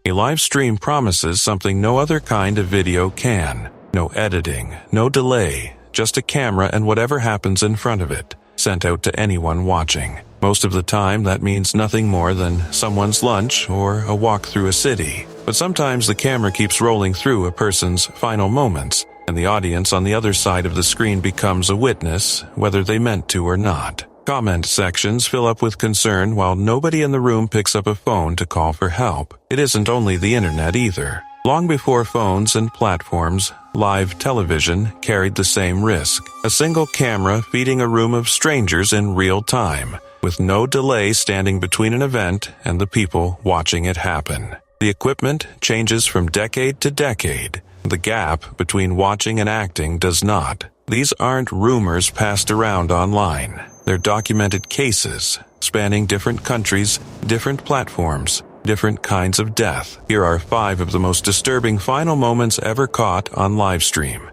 A live stream promises something no other kind of video can. No editing, no delay, just a camera and whatever happens in front of it, sent out to anyone watching. Most of the time, that means nothing more than someone's lunch or a walk through a city. But sometimes the camera keeps rolling through a person's final moments, and the audience on the other side of the screen becomes a witness, whether they meant to or not. Comment sections fill up with concern while nobody in the room picks up a phone to call for help. It isn't only the internet either. Long before phones and platforms, live television carried the same risk. A single camera feeding a room of strangers in real time, with no delay standing between an event and the people watching it happen. The equipment changes from decade to decade. The gap between watching and acting does not. These aren't rumors passed around online. They're documented cases, spanning different countries, different platforms, different kinds of death. Here are 5 of the most disturbing final moments ever caught on Livestream.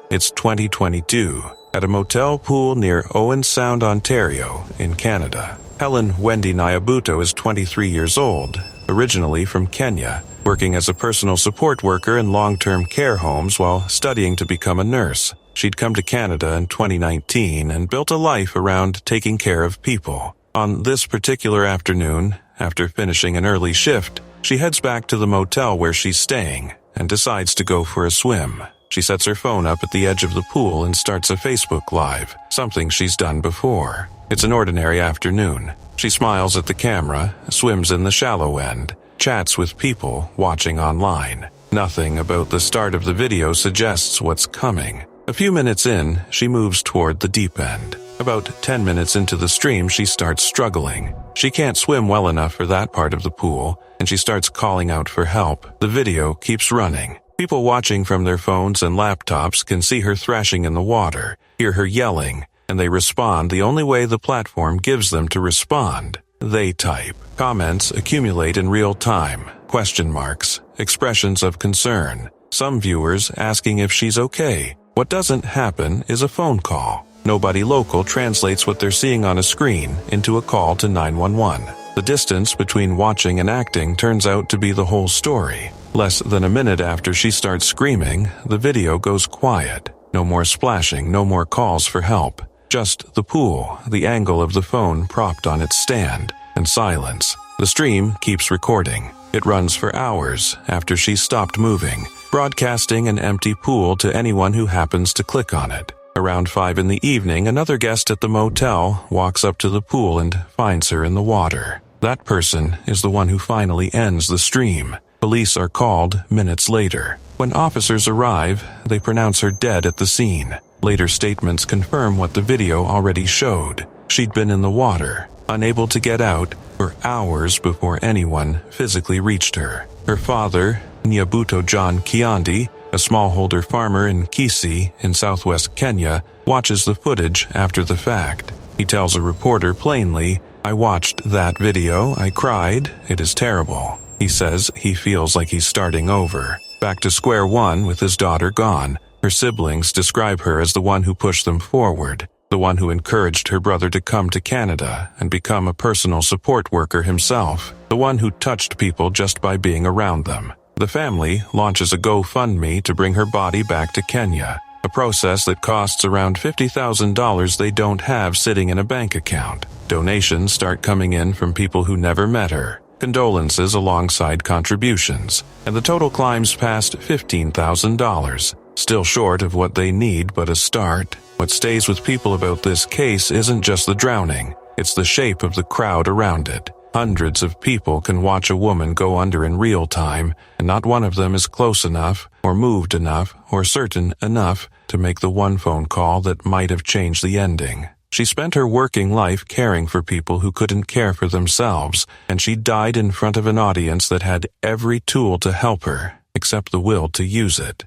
It's 2022, at a motel pool near Owen Sound, Ontario, in Canada. Helen Nyabuto is 23 years old, originally from Kenya, working as a personal support worker in long-term care homes while studying to become a nurse. She'd come to Canada in 2019 and built a life around taking care of people. On this particular afternoon, after finishing an early shift, she heads back to the motel where she's staying and decides to go for a swim. She sets her phone up at the edge of the pool and starts a Facebook Live, something she's done before. It's an ordinary afternoon. She smiles at the camera, swims in the shallow end, chats with people watching online. Nothing about the start of the video suggests what's coming. A few minutes in, she moves toward the deep end. About 10 minutes into the stream, she starts struggling. She can't swim well enough for that part of the pool, and she starts calling out for help. The video keeps running. People watching from their phones and laptops can see her thrashing in the water, hear her yelling, and they respond the only way the platform gives them to respond. They type. Comments accumulate in real time. Question marks, expressions of concern. Some viewers asking if she's okay. What doesn't happen is a phone call. Nobody local translates what they're seeing on a screen into a call to 911. The distance between watching and acting turns out to be the whole story. Less than a minute after she starts screaming, the video goes quiet. No more splashing, no more calls for help. Just the pool, the angle of the phone propped on its stand, and silence. The stream keeps recording. It runs for hours after she stopped moving, broadcasting an empty pool to anyone who happens to click on it. Around 5 in the evening, another guest at the motel walks up to the pool and finds her in the water. That person is the one who finally ends the stream. Police are called minutes later. When officers arrive, they pronounce her dead at the scene. Later statements confirm what the video already showed. She'd been in the water, unable to get out, for hours before anyone physically reached her. Her father, Nyabuto John Kiandi, a smallholder farmer in Kisii in southwest Kenya, watches the footage after the fact. He tells a reporter plainly, "I watched that video, I cried, it is terrible." He says he feels like he's starting over, back to square one with his daughter gone. Her siblings describe her as the one who pushed them forward, the one who encouraged her brother to come to Canada and become a personal support worker himself, the one who touched people just by being around them. The family launches a GoFundMe to bring her body back to Kenya, a process that costs around $50,000 they don't have sitting in a bank account. Donations start coming in from people who never met her, condolences alongside contributions, and the total climbs past $15,000. Still short of what they need, but a start. What stays with people about this case isn't just the drowning, it's the shape of the crowd around it. Hundreds of people can watch a woman go under in real time, and not one of them is close enough, or moved enough, or certain enough to make the one phone call that might have changed the ending. She spent her working life caring for people who couldn't care for themselves, and she died in front of an audience that had every tool to help her, except the will to use it.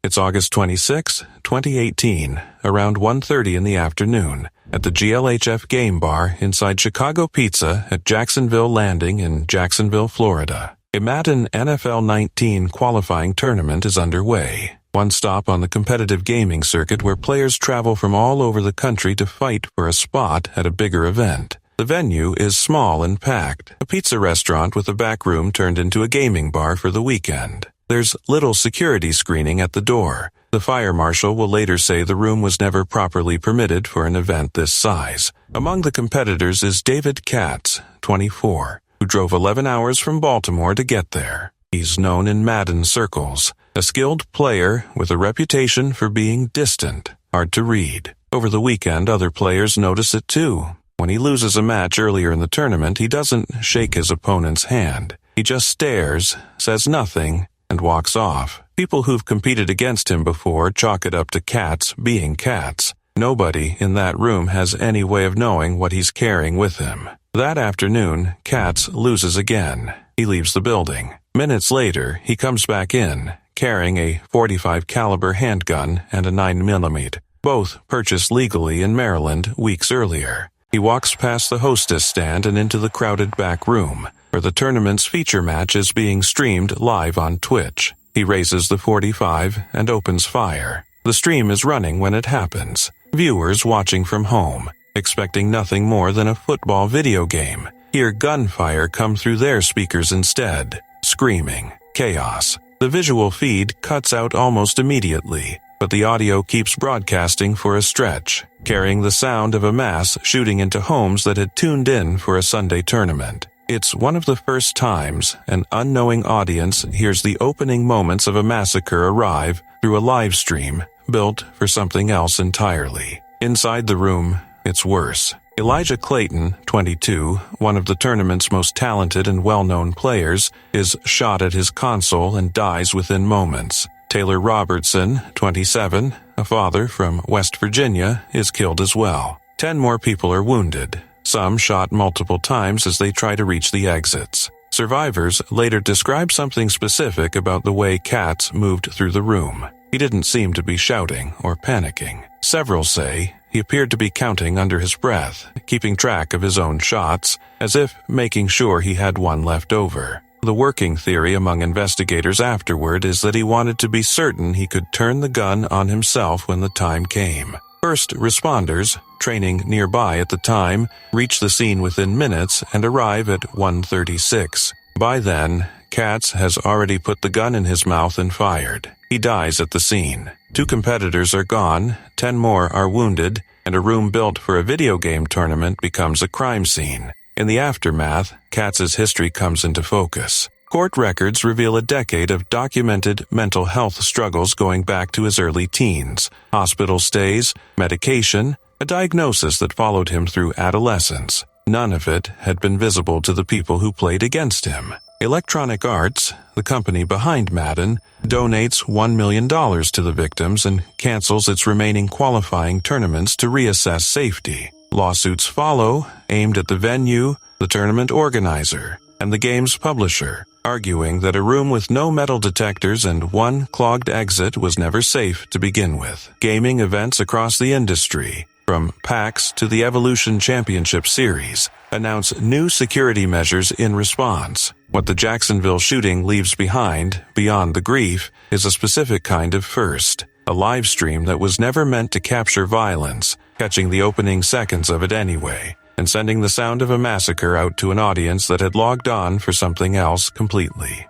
It's August 26, 2018, around 1:30 in the afternoon, at the GLHF Game Bar inside Chicago Pizza at Jacksonville Landing in Jacksonville, Florida. A Madden NFL 19 qualifying tournament is underway. one stop on the competitive gaming circuit where players travel from all over the country to fight for a spot at a bigger event. The venue is small and packed, a pizza restaurant with a back room turned into a gaming bar for the weekend. There's little security screening at the door. The fire marshal will later say the room was never properly permitted for an event this size. Among the competitors is David Katz, 24, who drove 11 hours from Baltimore to get there. He's known in Madden circles, a skilled player with a reputation for being distant, hard to read. Over the weekend, other players notice it too. When he loses a match earlier in the tournament, he doesn't shake his opponent's hand. He just stares, says nothing, and walks off. People who've competed against him before chalk it up to Katz being Katz. Nobody in that room has any way of knowing what he's carrying with him. That afternoon, Katz loses again. He leaves the building. Minutes later, he comes back in, carrying a .45 caliber handgun and a 9mm, both purchased legally in Maryland weeks earlier. He walks past the hostess stand and into the crowded back room, where the tournament's feature match is being streamed live on Twitch. He raises the .45 and opens fire. The stream is running when it happens. Viewers watching from home, expecting nothing more than a football video game, hear gunfire come through their speakers instead. Screaming. Chaos. The visual feed cuts out almost immediately, but the audio keeps broadcasting for a stretch, carrying the sound of a mass shooting into homes that had tuned in for a Sunday tournament. It's one of the first times an unknowing audience hears the opening moments of a massacre arrive through a live stream built for something else entirely. Inside the room, it's worse. Elijah Clayton, 22, one of the tournament's most talented and well-known players, is shot at his console and dies within moments. Taylor Robertson, 27, a father from West Virginia, is killed as well. 10 more people are wounded. Some shot multiple times as they try to reach the exits. Survivors later describe something specific about the way Katz moved through the room. He didn't seem to be shouting or panicking. Several say he appeared to be counting under his breath, keeping track of his own shots, as if making sure he had one left over. The working theory among investigators afterward is that he wanted to be certain he could turn the gun on himself when the time came. First responders, training nearby at the time, reach the scene within minutes and arrive at 1:36. By then, Katz has already put the gun in his mouth and fired. He dies at the scene. 2 competitors are gone, 10 more are wounded, and a room built for a video game tournament becomes a crime scene. In the aftermath, Katz's history comes into focus. Court records reveal a decade of documented mental health struggles going back to his early teens, hospital stays, medication, a diagnosis that followed him through adolescence. None of it had been visible to the people who played against him. Electronic Arts, the company behind Madden, donates $1 million to the victims and cancels its remaining qualifying tournaments to reassess safety. Lawsuits follow, aimed at the venue, the tournament organizer, and the game's publisher, arguing that a room with no metal detectors and one clogged exit was never safe to begin with. Gaming events across the industry, from PAX to the Evolution Championship Series, announce new security measures in response. What the Jacksonville shooting leaves behind, beyond the grief, is a specific kind of first. A live stream that was never meant to capture violence, catching the opening seconds of it anyway, and sending the sound of a massacre out to an audience that had logged on for something else completely.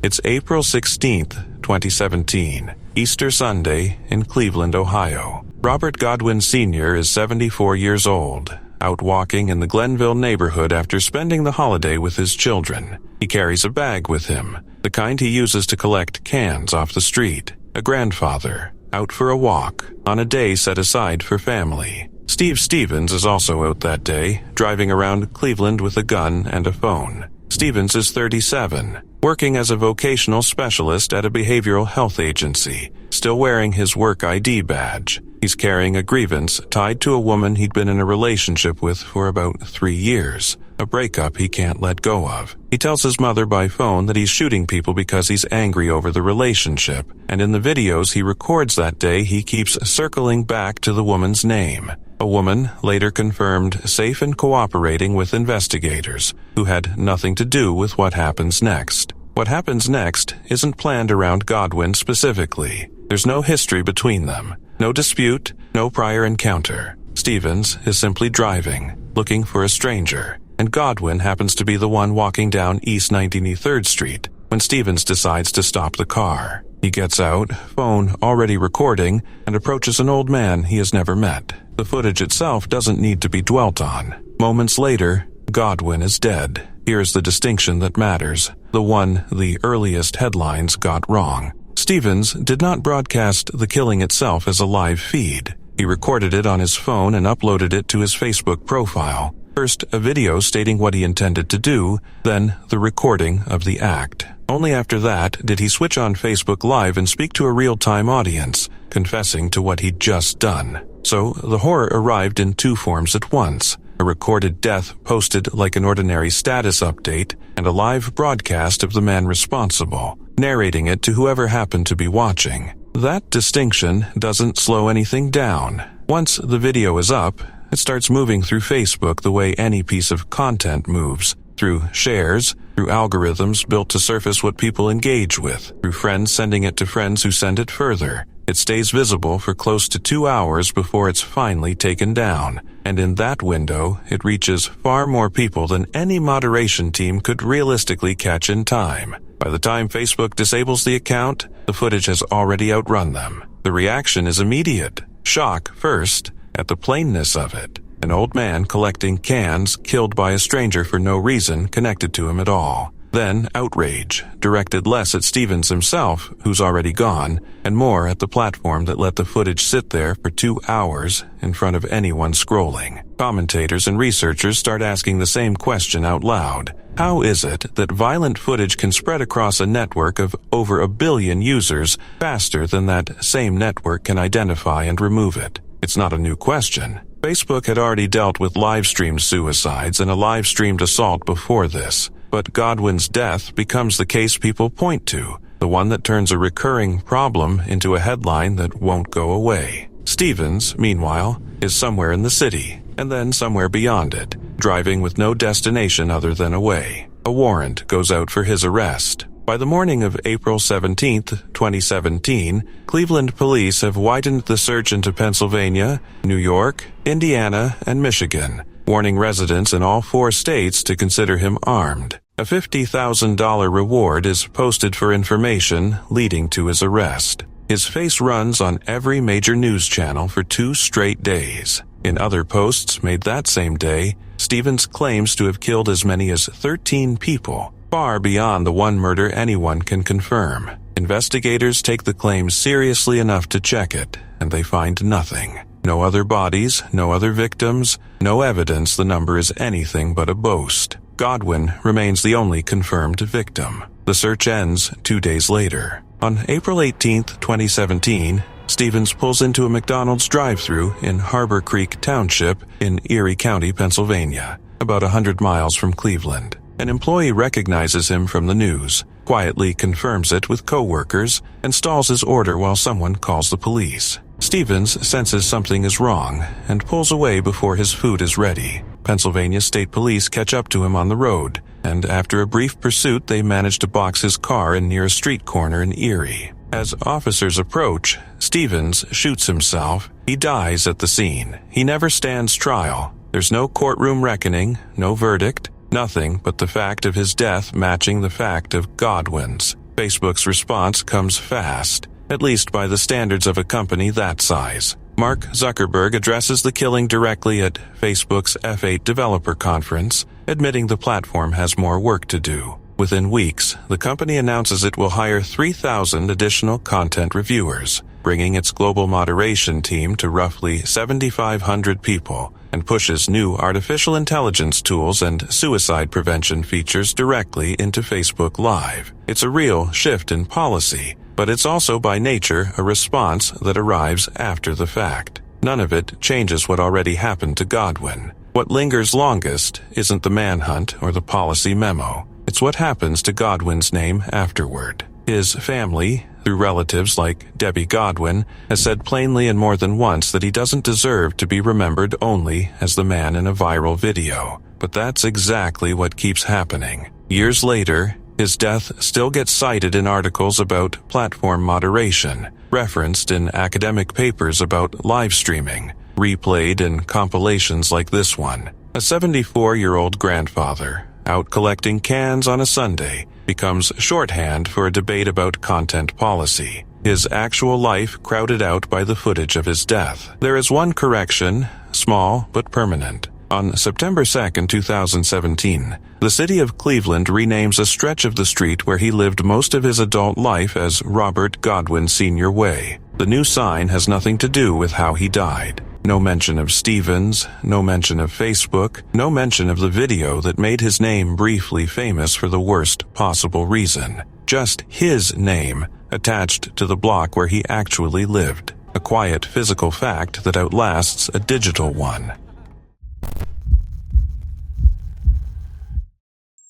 It's April 16th, 2017, Easter Sunday in Cleveland, Ohio. Robert Godwin Sr. is 74 years old, out walking in the Glenville neighborhood after spending the holiday with his children. He carries a bag with him, the kind he uses to collect cans off the street. A grandfather, out for a walk, on a day set aside for family. Steve Stevens is also out that day, driving around Cleveland with a gun and a phone. Stevens is 37, working as a vocational specialist at a behavioral health agency, still wearing his work ID badge. He's carrying a grievance tied to a woman he'd been in a relationship with for about 3 years, a breakup he can't let go of. He tells his mother by phone that he's shooting people because he's angry over the relationship, and in the videos he records that day he keeps circling back to the woman's name. A woman later confirmed safe and cooperating with investigators, who had nothing to do with what happens next. What happens next isn't planned around Godwin specifically. There's no history between them, no dispute, no prior encounter. Stevens is simply driving, looking for a stranger, and Godwin happens to be the one walking down East 93rd Street when Stevens decides to stop the car. He gets out, phone already recording, and approaches an old man he has never met. The footage itself doesn't need to be dwelt on. Moments later, Godwin is dead. Here's the distinction that matters, the one the earliest headlines got wrong. Stevens did not broadcast the killing itself as a live feed. He recorded it on his phone and uploaded it to his Facebook profile. First, a video stating what he intended to do, then the recording of the act. Only after that did he switch on Facebook Live and speak to a real-time audience, confessing to what he'd just done. So, the horror arrived in two forms at once: a recorded death posted like an ordinary status update, and a live broadcast of the man responsible, narrating it to whoever happened to be watching. That distinction doesn't slow anything down. Once the video is up, it starts moving through Facebook the way any piece of content moves, through shares, through algorithms built to surface what people engage with, through friends sending it to friends who send it further. It stays visible for close to 2 hours before it's finally taken down, and in that window, it reaches far more people than any moderation team could realistically catch in time. By the time Facebook disables the account, the footage has already outrun them. The reaction is immediate. Shock first, at the plainness of it. An old man collecting cans killed by a stranger for no reason connected to him at all. Then outrage, directed less at Stevens himself, who's already gone, and more at the platform that let the footage sit there for 2 hours in front of anyone scrolling. Commentators and researchers start asking the same question out loud. How is it that violent footage can spread across a network of over 1 billion users faster than that same network can identify and remove it? It's not a new question. Facebook had already dealt with live-streamed suicides and a live-streamed assault before this, but Godwin's death becomes the case people point to, the one that turns a recurring problem into a headline that won't go away. Stevens, meanwhile, is somewhere in the city, and then somewhere beyond it, driving with no destination other than away. A warrant goes out for his arrest. By the morning of April 17, 2017, Cleveland police have widened the search into Pennsylvania, New York, Indiana, and Michigan, warning residents in all 4 states to consider him armed. A $50,000 reward is posted for information leading to his arrest. His face runs on every major news channel for 2 straight days. In other posts made that same day, Stevens claims to have killed as many as 13 people, far beyond the one murder anyone can confirm. Investigators take the claims seriously enough to check it, and they find nothing. No other bodies, no other victims, no evidence the number is anything but a boast. Godwin remains the only confirmed victim. The search ends 2 days later. On April 18, 2017, Stevens pulls into a McDonald's drive-thru in Harbor Creek Township in Erie County, Pennsylvania, about 100 miles from Cleveland. An employee recognizes him from the news, quietly confirms it with co-workers, and stalls his order while someone calls the police. Stevens senses something is wrong and pulls away before his food is ready. Pennsylvania State Police catch up to him on the road, and after a brief pursuit they manage to box his car in near a street corner in Erie. As officers approach, Stevens shoots himself. He dies at the scene. He never stands trial. There's no courtroom reckoning, no verdict, nothing but the fact of his death matching the fact of Godwin's. Facebook's response comes fast, at least by the standards of a company that size. Mark Zuckerberg addresses the killing directly at Facebook's F8 developer conference, admitting the platform has more work to do. Within weeks, the company announces it will hire 3,000 additional content reviewers, bringing its global moderation team to roughly 7,500 people, and pushes new artificial intelligence tools and suicide prevention features directly into Facebook Live. It's a real shift in policy, but it's also by nature a response that arrives after the fact. None of it changes what already happened to Godwin. What lingers longest isn't the manhunt or the policy memo. It's what happens to Godwin's name afterward. His family, through relatives like Debbie Godwin, has said plainly and more than once that he doesn't deserve to be remembered only as the man in a viral video. But that's exactly what keeps happening. Years later, His death still gets cited in articles about platform moderation, referenced in academic papers about live streaming, replayed in compilations like this one. A 74-year-old grandfather, out collecting cans on a Sunday, becomes shorthand for a debate about content policy. His actual life crowded out by the footage of his death. There is one correction, small but permanent. On September 2, 2017, the city of Cleveland renames a stretch of the street where he lived most of his adult life as Robert Godwin Sr. Way. The new sign has nothing to do with how he died. No mention of Stevens, no mention of Facebook, no mention of the video that made his name briefly famous for the worst possible reason. Just his name attached to the block where he actually lived. A quiet physical fact that outlasts a digital one.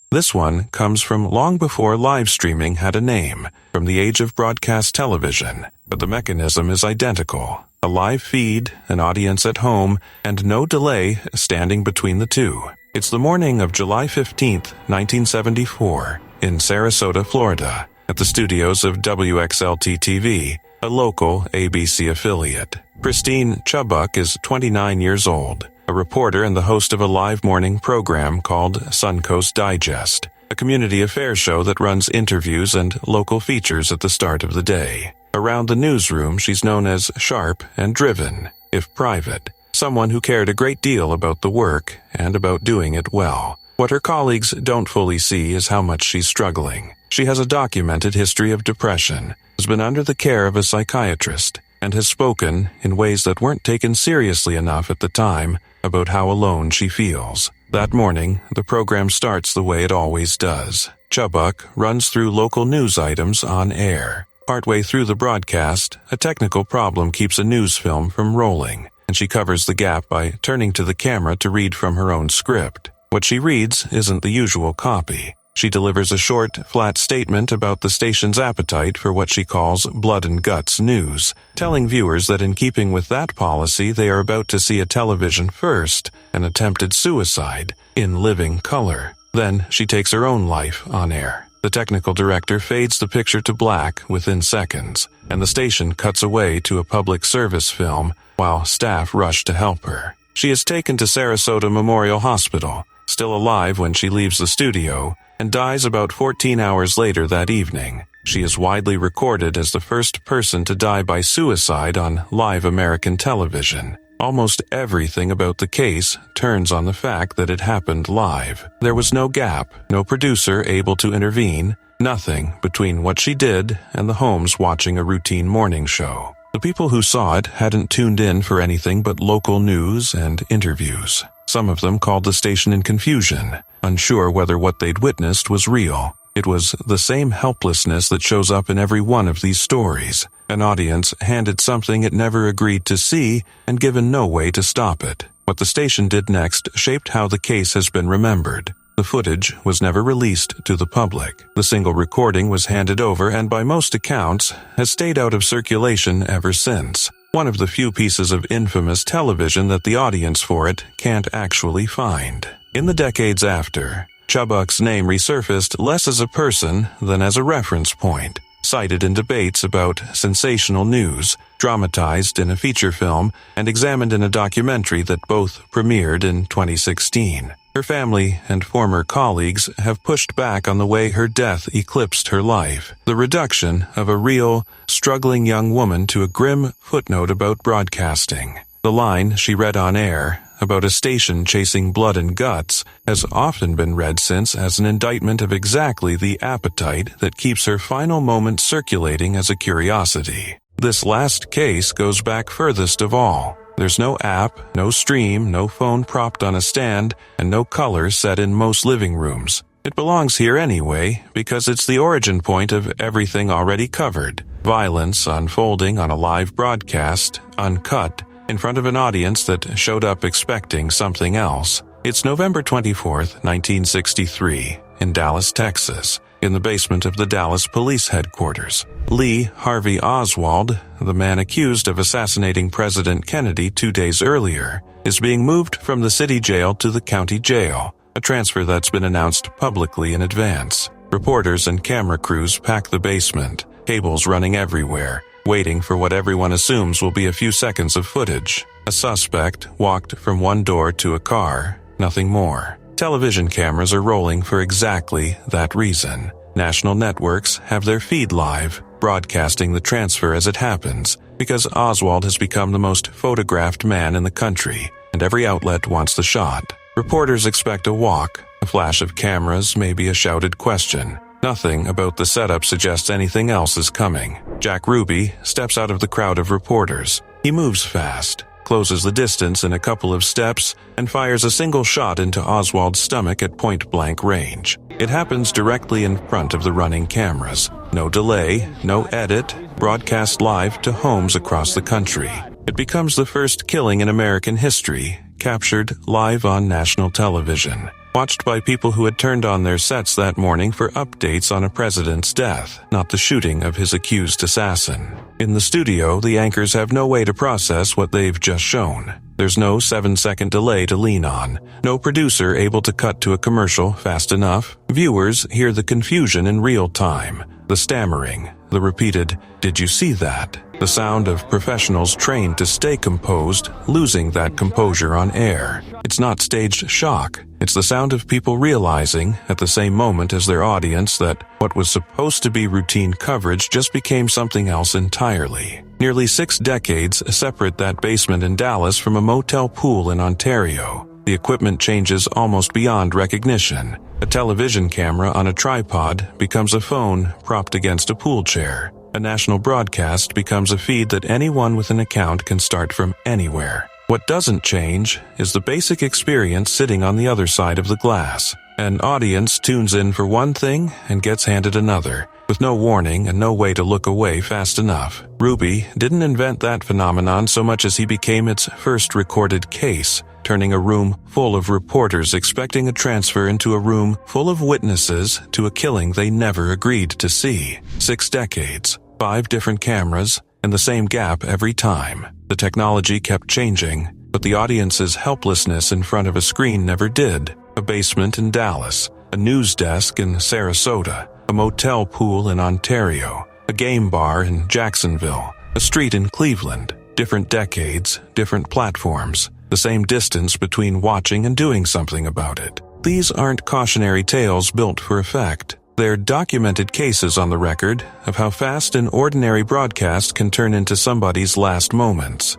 This one comes from long before live streaming had a name, from the age of broadcast television, but the mechanism is identical. A live feed, an audience at home, and no delay standing between the two. It's the morning of July 15, 1974, in Sarasota, Florida, at the studios of WXLT-TV, a local ABC affiliate. Christine Chubbuck is 29 years old, a reporter and the host of a live morning program called Suncoast Digest, a community affairs show that runs interviews and local features at the start of the day. Around the newsroom, she's known as sharp and driven, if private, someone who cared a great deal about the work and about doing it well. What her colleagues don't fully see is how much she's struggling. She has a documented history of depression, has been under the care of a psychiatrist, and has spoken, in ways that weren't taken seriously enough at the time, about how alone she feels. That morning, the program starts the way it always does. Chubbuck runs through local news items on air. Partway through the broadcast, a technical problem keeps a news film from rolling, and she covers the gap by turning to the camera to read from her own script. What she reads isn't the usual copy. She delivers a short, flat statement about the station's appetite for what she calls blood and guts news, telling viewers that in keeping with that policy they are about to see a television first, an attempted suicide, in living color. Then she takes her own life on air. The technical director fades the picture to black within seconds, and the station cuts away to a public service film while staff rush to help her. She is taken to Sarasota Memorial Hospital, still alive when she leaves the studio, and dies about 14 hours later that evening. She is widely recorded as the first person to die by suicide on live American television. Almost everything about the case turns on the fact that it happened live. There was no gap, no producer able to intervene, nothing between what she did and the homes watching a routine morning show. The people who saw it hadn't tuned in for anything but local news and interviews. Some of them called the station in confusion, unsure whether what they'd witnessed was real. It was the same helplessness that shows up in every one of these stories. An audience handed something it never agreed to see and given no way to stop it. What the station did next shaped how the case has been remembered. The footage was never released to the public. The single recording was handed over and by most accounts has stayed out of circulation ever since. One of the few pieces of infamous television that the audience for it can't actually find. In the decades after, Chubbuck's name resurfaced less as a person than as a reference point, cited in debates about sensational news, dramatized in a feature film, and examined in a documentary that both premiered in 2016. Her family and former colleagues have pushed back on the way her death eclipsed her life, the reduction of a real, struggling young woman to a grim footnote about broadcasting. The line she read on air, about a station chasing blood and guts, has often been read since as an indictment of exactly the appetite that keeps her final moment circulating as a curiosity. This last case goes back furthest of all. There's no app, no stream, no phone propped on a stand, and no color set in most living rooms. It belongs here anyway, because it's the origin point of everything already covered. Violence unfolding on a live broadcast, uncut, in front of an audience that showed up expecting something else. It's November 24th, 1963, in Dallas, Texas, in the basement of the Dallas Police Headquarters. Lee Harvey Oswald, the man accused of assassinating President Kennedy 2 days earlier, is being moved from the city jail to the county jail, a transfer that's been announced publicly in advance. Reporters and camera crews pack the basement, cables running everywhere, waiting for what everyone assumes will be a few seconds of footage. A suspect walked from one door to a car, nothing more. Television cameras are rolling for exactly that reason. National networks have their feed live, broadcasting the transfer as it happens, because Oswald has become the most photographed man in the country, and every outlet wants the shot. Reporters expect a walk, a flash of cameras, maybe a shouted question. Nothing about the setup suggests anything else is coming. Jack Ruby steps out of the crowd of reporters. He moves fast, closes the distance in a couple of steps, and fires a single shot into Oswald's stomach at point-blank range. It happens directly in front of the running cameras. No delay, no edit, broadcast live to homes across the country. It becomes the first killing in American history, captured live on national television, watched by people who had turned on their sets that morning for updates on a president's death, not the shooting of his accused assassin. In the studio, the anchors have no way to process what they've just shown. There's no 7-second delay to lean on, no producer able to cut to a commercial fast enough. Viewers hear the confusion in real time, the stammering, the repeated, "Did you see that?" The sound of professionals trained to stay composed, losing that composure on air. It's not staged shock. It's the sound of people realizing, at the same moment as their audience, that what was supposed to be routine coverage just became something else entirely. Nearly 6 decades separate that basement in Dallas from a motel pool in Ontario. The equipment changes almost beyond recognition. A television camera on a tripod becomes a phone propped against a pool chair. A national broadcast becomes a feed that anyone with an account can start from anywhere. What doesn't change is the basic experience sitting on the other side of the glass. An audience tunes in for one thing and gets handed another, with no warning and no way to look away fast enough. Ruby didn't invent that phenomenon so much as he became its first recorded case, turning a room full of reporters expecting a transfer into a room full of witnesses to a killing they never agreed to see. 6 decades, 5 different cameras, and the same gap every time. The technology kept changing, but the audience's helplessness in front of a screen never did. A basement in Dallas, a news desk in Sarasota, a motel pool in Ontario, a game bar in Jacksonville, a street in Cleveland. Different decades, different platforms, the same distance between watching and doing something about it. These aren't cautionary tales built for effect. They're documented cases on the record of how fast an ordinary broadcast can turn into somebody's last moments.